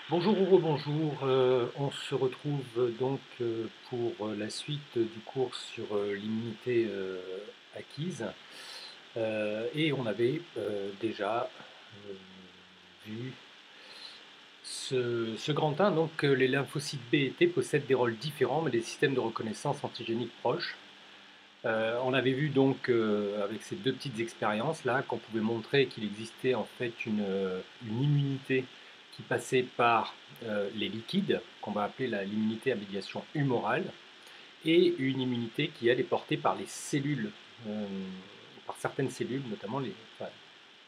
Bonjour ou rebonjour, on se retrouve donc pour la suite du cours sur l'immunité acquise. Et on avait déjà euh, vu ce grand 1, donc les lymphocytes B et T possèdent des rôles différents mais des systèmes de reconnaissance antigénique proches. On avait vu donc avec ces deux petites expériences là qu'on pouvait montrer qu'il existait en fait une immunité qui passait par les liquides, qu'on va appeler l'immunité à médiation humorale, et une immunité qui elle est portée par les cellules, euh, par certaines cellules, notamment enfin,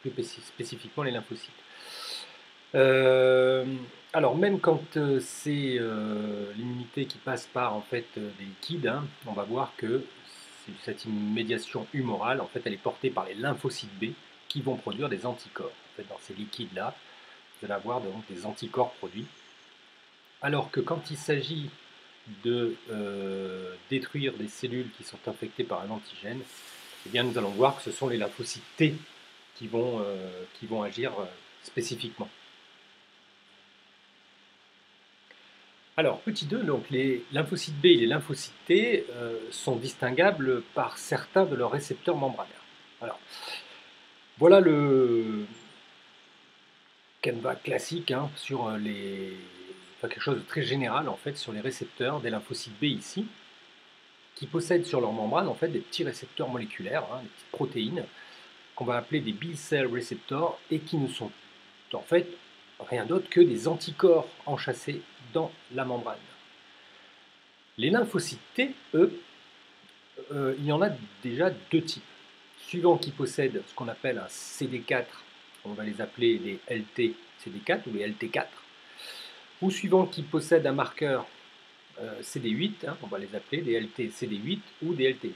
plus spécifiquement les lymphocytes. Euh, alors même quand c'est l'immunité qui passe par en fait des liquides, hein, on va voir que cette médiation humorale, en fait, elle est portée par les lymphocytes B qui vont produire des anticorps. En fait, dans ces liquides-là, vous allez avoir donc des anticorps produits. Alors que quand il s'agit de détruire des cellules qui sont infectées par un antigène, eh bien, nous allons voir que ce sont les lymphocytes T qui vont agir spécifiquement. Alors, petit 2, donc les lymphocytes B et les lymphocytes T sont distinguables par certains de leurs récepteurs membranaires. Alors, voilà le canevas classique hein, sur enfin, quelque chose de très général en fait sur les récepteurs des lymphocytes B ici, qui possèdent sur leur membrane en fait des petits récepteurs moléculaires, hein, des petites protéines qu'on va appeler des B cell receptors et qui ne sont en fait rien d'autre que des anticorps enchâssés dans la membrane. Les lymphocytes T, eux, il y en a déjà deux types. Suivant qui possèdent ce qu'on appelle un CD4, on va les appeler les LT-CD4 ou les LT4, ou suivant qui possèdent un marqueur CD8, hein, on va les appeler des LT-CD8 ou des LT8.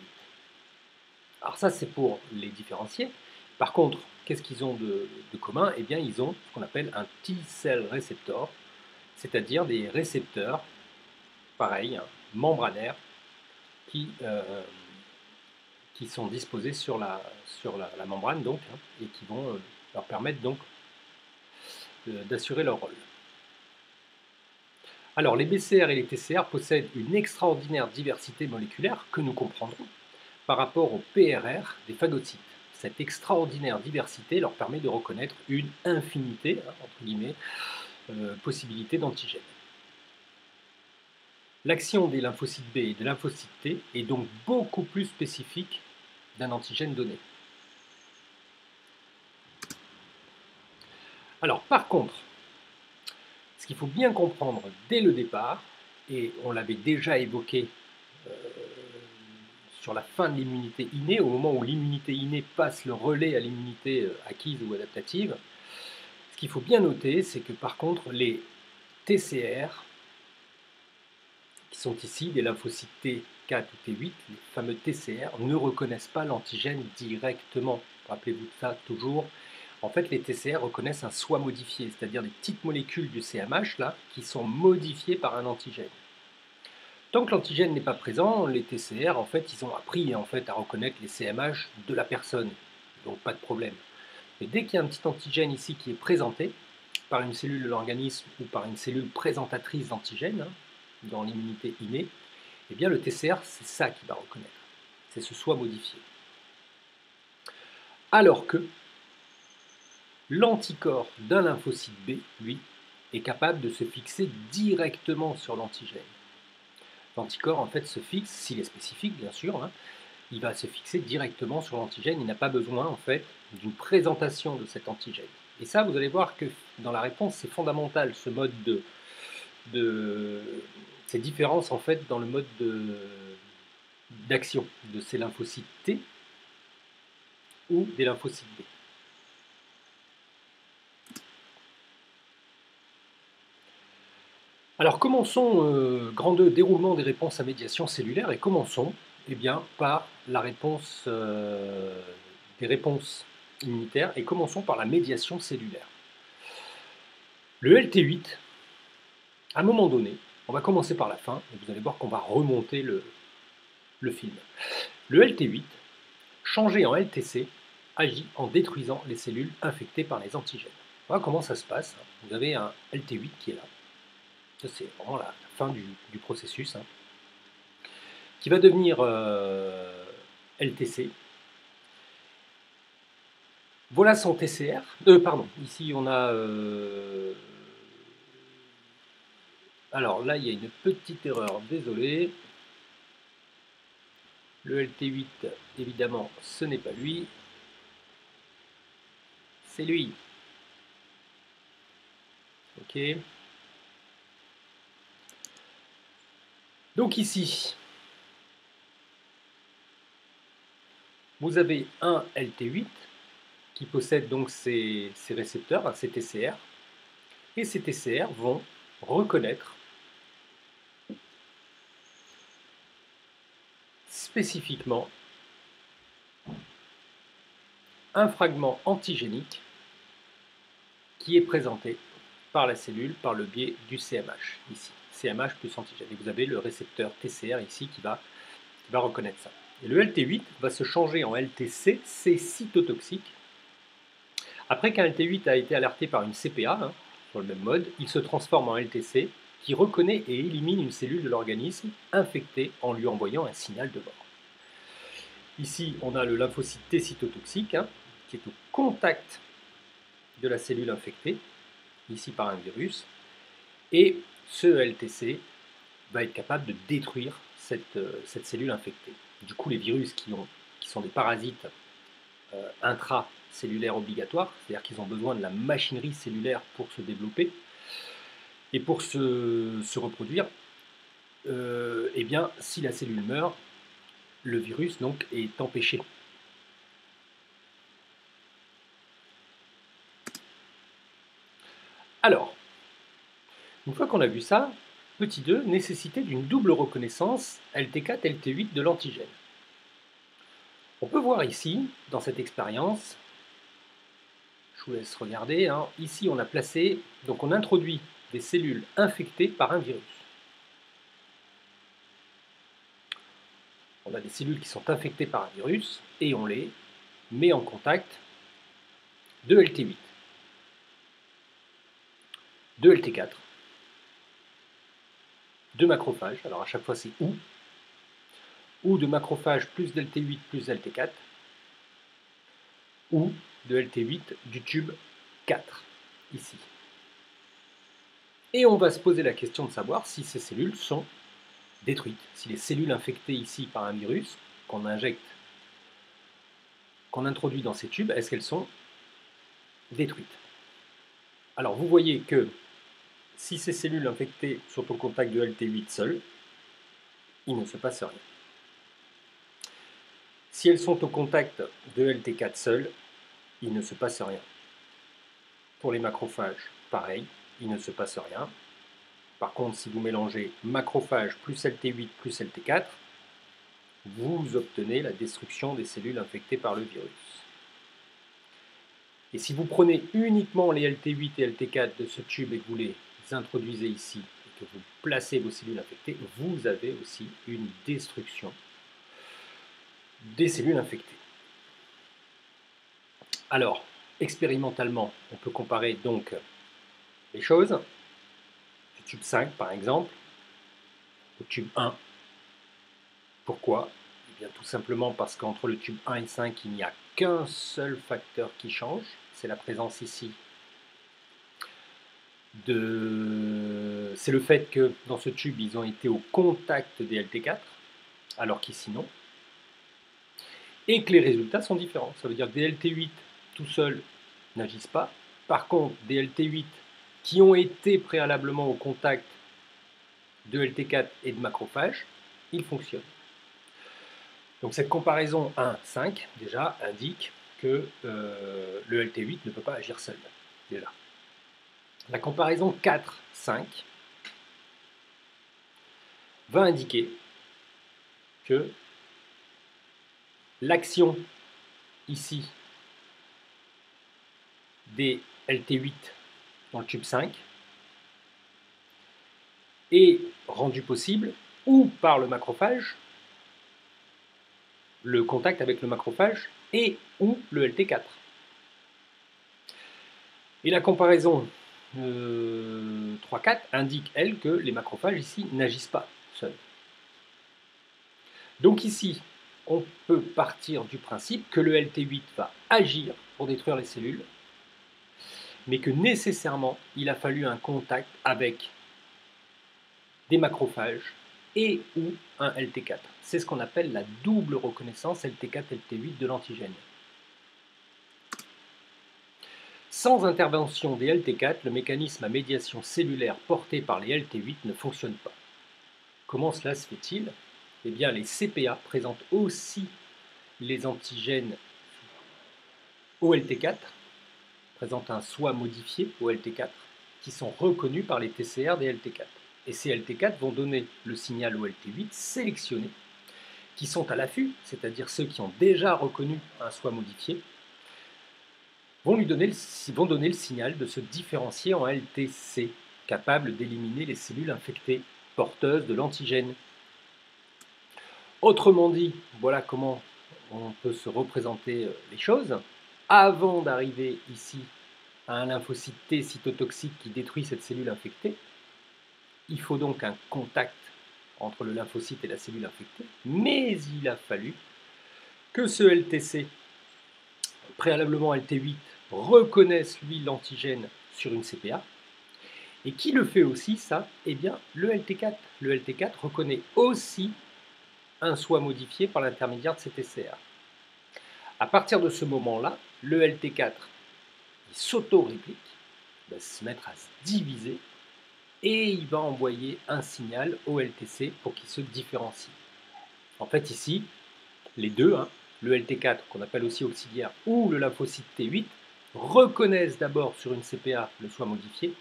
Alors ça, c'est pour les différencier. Par contre, qu'est-ce qu'ils ont de commun? Eh bien, ils ont ce qu'on appelle un T-cell receptor, c'est-à-dire des récepteurs, pareil, hein, membranaires, qui, qui sont disposés sur la membrane donc, hein, et qui vont leur permettre donc d'assurer leur rôle. Alors les BCR et les TCR possèdent une extraordinaire diversité moléculaire que nous comprendrons par rapport au PRR des phagocytes. Cette extraordinaire diversité leur permet de reconnaître une infinité, hein, entre guillemets, possibilités d'antigènes. L'action des lymphocytes B et des lymphocytes T est donc beaucoup plus spécifique d'un antigène donné. Alors par contre, ce qu'il faut bien comprendre dès le départ, et on l'avait déjà évoqué euh, sur la fin de l'immunité innée, au moment où l'immunité innée passe le relais à l'immunité acquise ou adaptative, ce qu'il faut bien noter, c'est que par contre, les TCR, qui sont ici des lymphocytes T4 ou T8, les fameux TCR, ne reconnaissent pas l'antigène directement. Rappelez-vous de ça toujours. En fait, les TCR reconnaissent un soi modifié, c'est-à-dire des petites molécules du CMH là, qui sont modifiées par un antigène. Tant que l'antigène n'est pas présent, les TCR, en fait, ils ont appris en fait, à reconnaître les CMH de la personne. Donc pas de problème. Mais dès qu'il y a un petit antigène ici qui est présenté par une cellule de l'organisme ou par une cellule présentatrice d'antigène, hein, dans l'immunité innée, eh bien le TCR, c'est ça qu'il va reconnaître. C'est ce soi modifié. Alors que l'anticorps d'un lymphocyte B, lui, est capable de se fixer directement sur l'antigène. L'anticorps, en fait, se fixe, s'il est spécifique, bien sûr, hein, il va se fixer directement sur l'antigène. Il n'a pas besoin, en fait, d'une présentation de cet antigène. Et ça, vous allez voir que dans la réponse, c'est fondamental, ce mode ces différences, en fait, dans le mode d'action de ces lymphocytes T ou des lymphocytes B. Alors commençons, grand 2, déroulement des réponses à médiation cellulaire, et commençons eh bien, par la réponse des réponses immunitaires, et commençons par la médiation cellulaire. Le LT8, à un moment donné, on va commencer par la fin, et vous allez voir qu'on va remonter le film. Le LT8, changé en LTC, agit en détruisant les cellules infectées par les antigènes. Voilà comment ça se passe. Vous avez un LT8 qui est là. Ça, c'est vraiment la fin du processus, hein, qui va devenir LTC. Voilà son TCR. Pardon, ici on a... alors là, il y a une petite erreur, désolé. Le LT8, évidemment, ce n'est pas lui. C'est lui. Ok. Donc ici, vous avez un LT8 qui possède donc ces récepteurs, ces TCR, et ces TCR vont reconnaître spécifiquement un fragment antigénique qui est présenté par la cellule par le biais du CMH, ici, CMH plus antigène. Et vous avez le récepteur TCR ici qui va reconnaître ça. Et le LT8 va se changer en LTC, c'est cytotoxique. Après qu'un LT8 a été alerté par une CPA, hein, sur le même mode, il se transforme en LTC qui reconnaît et élimine une cellule de l'organisme infectée en lui envoyant un signal de mort. Ici, on a le lymphocyte T cytotoxique, hein, qui est au contact de la cellule infectée, ici par un virus, et ce LTC va être capable de détruire cette cellule infectée. Du coup, les virus qui sont des parasites intracellulaires obligatoires, c'est-à-dire qu'ils ont besoin de la machinerie cellulaire pour se développer et pour se reproduire, eh bien, si la cellule meurt, le virus donc est empêché. Alors, une fois qu'on a vu ça, petit 2, nécessité d'une double reconnaissance LT4-LT8 de l'antigène. On peut voir ici, dans cette expérience, je vous laisse regarder, hein, ici on a placé, donc on introduit des cellules infectées par un virus. On a des cellules qui sont infectées par un virus et on les met en contact de LT8, de LT4, de macrophages, alors à chaque fois c'est ou de macrophages plus d'LT8 plus LT4, ou de LT8 du tube 4, ici. Et on va se poser la question de savoir si ces cellules sont détruites, si les cellules infectées ici par un virus qu'on injecte, qu'on introduit dans ces tubes, est-ce qu'elles sont détruites? Alors vous voyez que si ces cellules infectées sont au contact de LT8 seules, il ne se passe rien. Si elles sont au contact de LT4 seules, il ne se passe rien. Pour les macrophages, pareil, il ne se passe rien. Par contre, si vous mélangez macrophages plus LT8 plus LT4, vous obtenez la destruction des cellules infectées par le virus. Et si vous prenez uniquement les LT8 et LT4 de ce tube et que vous les introduisez ici, et que vous placez vos cellules infectées, vous avez aussi une destruction des cellules infectées. Alors, expérimentalement, on peut comparer donc les choses. Du tube 5, par exemple, au tube 1. Pourquoi? Eh bien, tout simplement parce qu'entre le tube 1 et 5, il n'y a qu'un seul facteur qui change. C'est la présence ici c'est le fait que dans ce tube, ils ont été au contact des LT4, alors qu'ici non. Et que les résultats sont différents. Ça veut dire que des LT8 tout seuls n'agissent pas. Par contre, des LT8 qui ont été préalablement au contact de LT4 et de macrophages, ils fonctionnent. Donc cette comparaison 1-5, déjà, indique que le LT8 ne peut pas agir seul, déjà. La comparaison 4-5 va indiquer que l'action ici des LT8 dans le tube 5 est rendue possible ou par le macrophage, le contact avec le macrophage, et ou le LT4. Et la comparaison 3,4 indique, elle, que les macrophages ici n'agissent pas seuls. Donc ici, on peut partir du principe que le LT8 va agir pour détruire les cellules, mais que nécessairement, il a fallu un contact avec des macrophages et ou un LT4. C'est ce qu'on appelle la double reconnaissance LT4-LT8 de l'antigène. Sans intervention des LT4, le mécanisme à médiation cellulaire porté par les LT8 ne fonctionne pas. Comment cela se fait-il? Eh bien, les CPA présentent aussi les antigènes OLT4, présentent un soi modifié OLT4, qui sont reconnus par les TCR des LT4. Et ces LT4 vont donner le signal OLT8 sélectionné, qui sont à l'affût, c'est-à-dire ceux qui ont déjà reconnu un soi modifié, vont donner le signal de se différencier en LTC, capable d'éliminer les cellules infectées porteuses de l'antigène. Autrement dit, voilà comment on peut se représenter les choses. Avant d'arriver ici à un lymphocyte T cytotoxique qui détruit cette cellule infectée, il faut donc un contact entre le lymphocyte et la cellule infectée, mais il a fallu que ce LTC, préalablement LT8, reconnaisse lui l'antigène sur une CPA. Et qui le fait aussi ça? Eh bien le LT4. Le LT4 reconnaît aussi un soi modifié par l'intermédiaire de ces TCR. À partir de ce moment-là, le LT4 s'auto-réplique, va se mettre à se diviser et il va envoyer un signal au LTC pour qu'il se différencie. En fait ici, les deux, le LT4 qu'on appelle aussi auxiliaire ou le lymphocyte T8, reconnaissent d'abord sur une CPA le soi modifié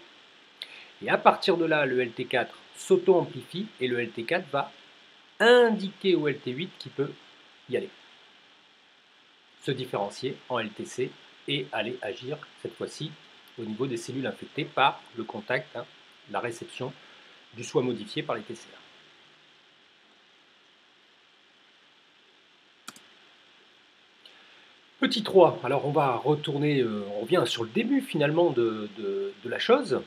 et à partir de là, le LT4 s'auto-amplifie et le LT4 va indiquer au LT8 qu'il peut y aller, se différencier en LTC et aller agir cette fois-ci au niveau des cellules infectées par le contact, la réception du soi modifié par les TCR. Petit 3, alors on va retourner, on revient sur le début finalement de la chose.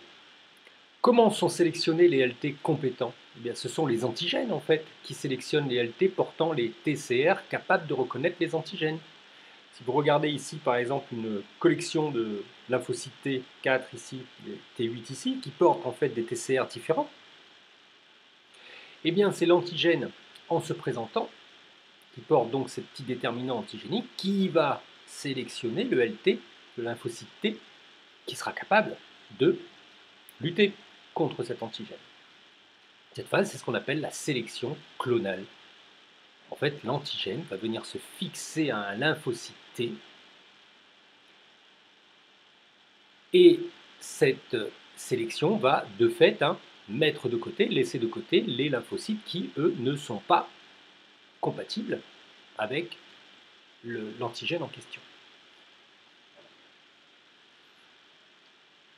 Comment sont sélectionnés les LT compétents? Eh bien, ce sont les antigènes en fait qui sélectionnent les LT portant les TCR capables de reconnaître les antigènes. Si vous regardez ici par exemple une collection de lymphocytes T4 ici, T8 ici, qui portent en fait des TCR différents, eh bien c'est l'antigène en se présentant, qui porte donc ces petits déterminants antigéniques, qui va sélectionner le LT, le lymphocyte T, qui sera capable de lutter contre cet antigène. Cette phase, c'est ce qu'on appelle la sélection clonale. En fait, l'antigène va venir se fixer à un lymphocyte T et cette sélection va de fait mettre de côté, laisser de côté les lymphocytes qui, eux, ne sont pas compatibles avec l'antigène en question.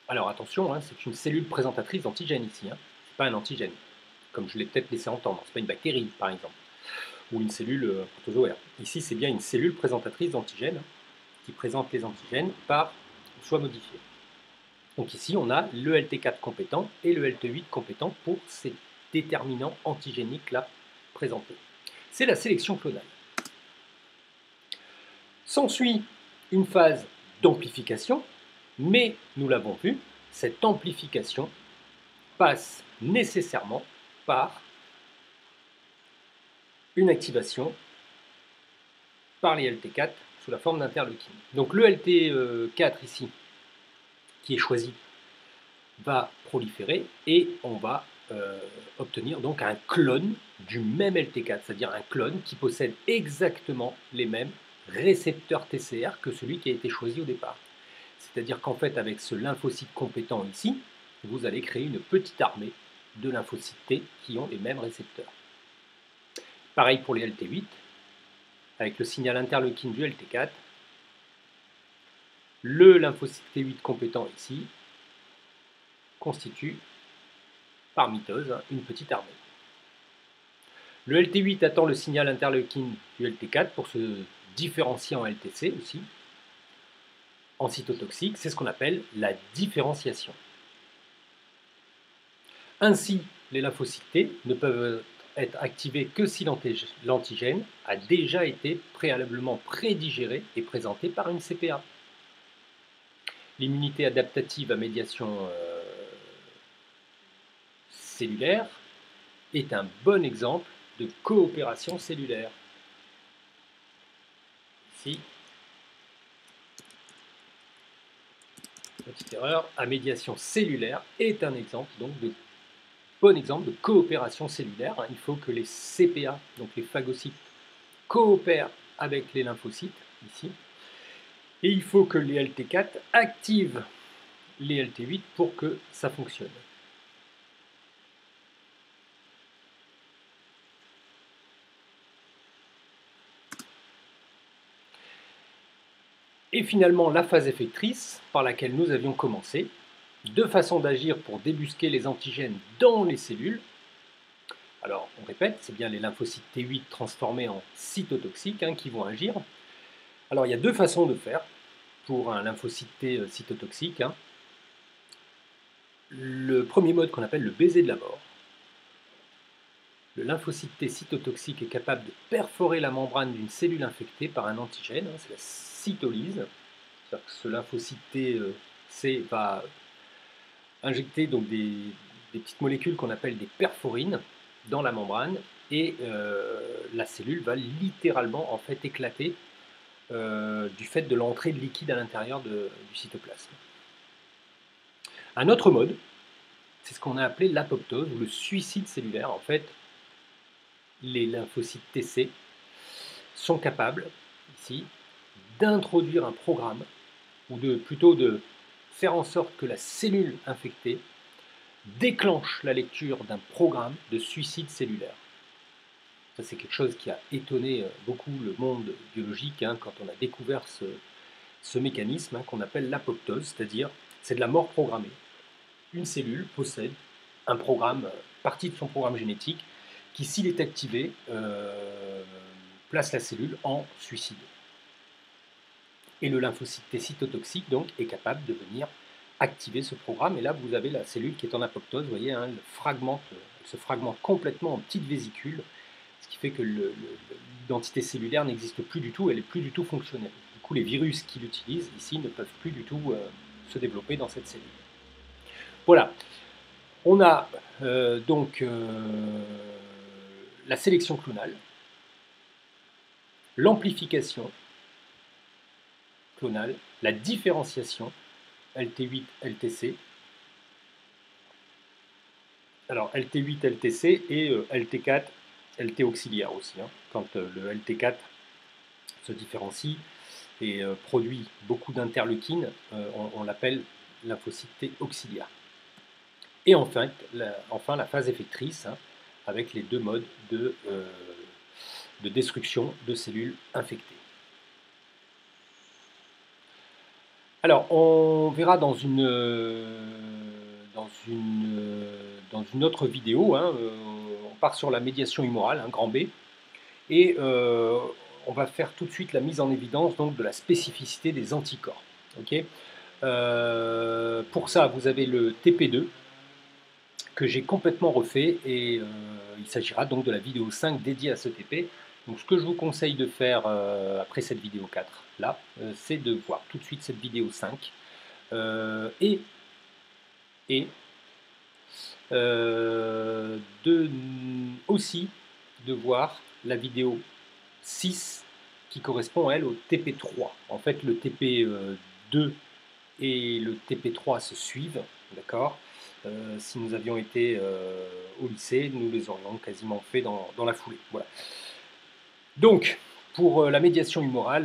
Alors attention, c'est une cellule présentatrice d'antigène ici, c'est pas un antigène, comme je l'ai peut-être laissé entendre, c'est pas une bactérie par exemple, ou une cellule protozoaire. Ici c'est bien une cellule présentatrice d'antigène qui présente les antigènes par soi modifié. Donc ici on a le LT4 compétent et le LT8 compétent pour ces déterminants antigéniques là présentés. C'est la sélection clonale. S'ensuit une phase d'amplification, mais nous l'avons vu, cette amplification passe nécessairement par une activation par les LT4 sous la forme d'interleukine. Donc le LT4 ici, qui est choisi, va proliférer et on va obtenir donc un clone du même LT4, c'est-à-dire un clone qui possède exactement les mêmes récepteurs TCR que celui qui a été choisi au départ. C'est-à-dire qu'en fait, avec ce lymphocyte compétent ici, vous allez créer une petite armée de lymphocytes T qui ont les mêmes récepteurs. Pareil pour les LT8, avec le signal interleukine du LT4, le lymphocyte T8 compétent ici constitue, par mitose, une petite armée. Le LT8 attend le signal interleukine du LT4 pour se différencier en LTC aussi, en cytotoxique, c'est ce qu'on appelle la différenciation. Ainsi, les lymphocytes T ne peuvent être activés que si l'antigène a déjà été préalablement prédigéré et présenté par une CPA. L'immunité adaptative à médiation cellulaire est un bon exemple de coopération cellulaire. Ici, petite erreur, à médiation cellulaire est un exemple donc de bon exemple de coopération cellulaire. Il faut que les CPA, donc les phagocytes, coopèrent avec les lymphocytes, ici, et il faut que les LT4 activent les LT8 pour que ça fonctionne. Et finalement, la phase effectrice par laquelle nous avions commencé, deux façons d'agir pour débusquer les antigènes dans les cellules. Alors, on répète, c'est bien les lymphocytes T8 transformés en cytotoxiques qui vont agir. Alors, il y a deux façons de faire pour un lymphocyte T cytotoxique. Le premier mode qu'on appelle le baiser de la mort. Le lymphocyte T cytotoxique est capable de perforer la membrane d'une cellule infectée par un antigène, c'est la cytolyse. C'est-à-dire que ce lymphocyte T C va injecter donc des petites molécules qu'on appelle des perforines dans la membrane et la cellule va littéralement en fait éclater du fait de l'entrée de liquide à l'intérieur du cytoplasme. Un autre mode, c'est ce qu'on a appelé l'apoptose ou le suicide cellulaire. En fait, les lymphocytes TC sont capables, ici, d'introduire un programme, ou plutôt de faire en sorte que la cellule infectée déclenche la lecture d'un programme de suicide cellulaire. Ça, c'est quelque chose qui a étonné beaucoup le monde biologique quand on a découvert ce mécanisme qu'on appelle l'apoptose, c'est-à-dire c'est de la mort programmée. Une cellule possède un programme, partie de son programme génétique, qui, s'il est activé, place la cellule en suicide. Et le lymphocyte T cytotoxique donc, est capable de venir activer ce programme. Et là, vous avez la cellule qui est en apoptose. Vous voyez, elle se fragmente complètement en petites vésicules, ce qui fait que l'identité cellulaire n'existe plus du tout, elle n'est plus du tout fonctionnelle. Du coup, les virus qui l'utilisent ici ne peuvent plus du tout se développer dans cette cellule. Voilà. On a donc la sélection clonale, l'amplification clonale, la différenciation LT8, LTC. Alors LT8, LTC et LT4, LT auxiliaire aussi. Quand le LT4 se différencie et produit beaucoup d'interleukines, on l'appelle lymphocyte T auxiliaire. Et enfin la phase effectrice, avec les deux modes de destruction de cellules infectées. Alors, on verra dans une autre vidéo, on part sur la médiation humorale, grand B, et on va faire tout de suite la mise en évidence donc, de la spécificité des anticorps. Okay, pour ça, vous avez le TP2, que j'ai complètement refait, et il s'agira donc de la vidéo 5 dédiée à ce TP. Donc ce que je vous conseille de faire après cette vidéo 4 là, c'est de voir tout de suite cette vidéo 5 et aussi de voir la vidéo 6 qui correspond elle au TP3. En fait le TP2 et le TP3 se suivent, d'accord. Si nous avions été au lycée, nous les aurions quasiment fait dans la foulée. Voilà. Donc, pour la médiation humorale,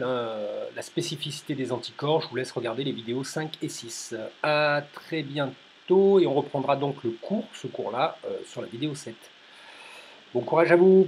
la spécificité des anticorps, je vous laisse regarder les vidéos 5 et 6. À très bientôt, et on reprendra donc ce cours-là, sur la vidéo 7. Bon courage à vous!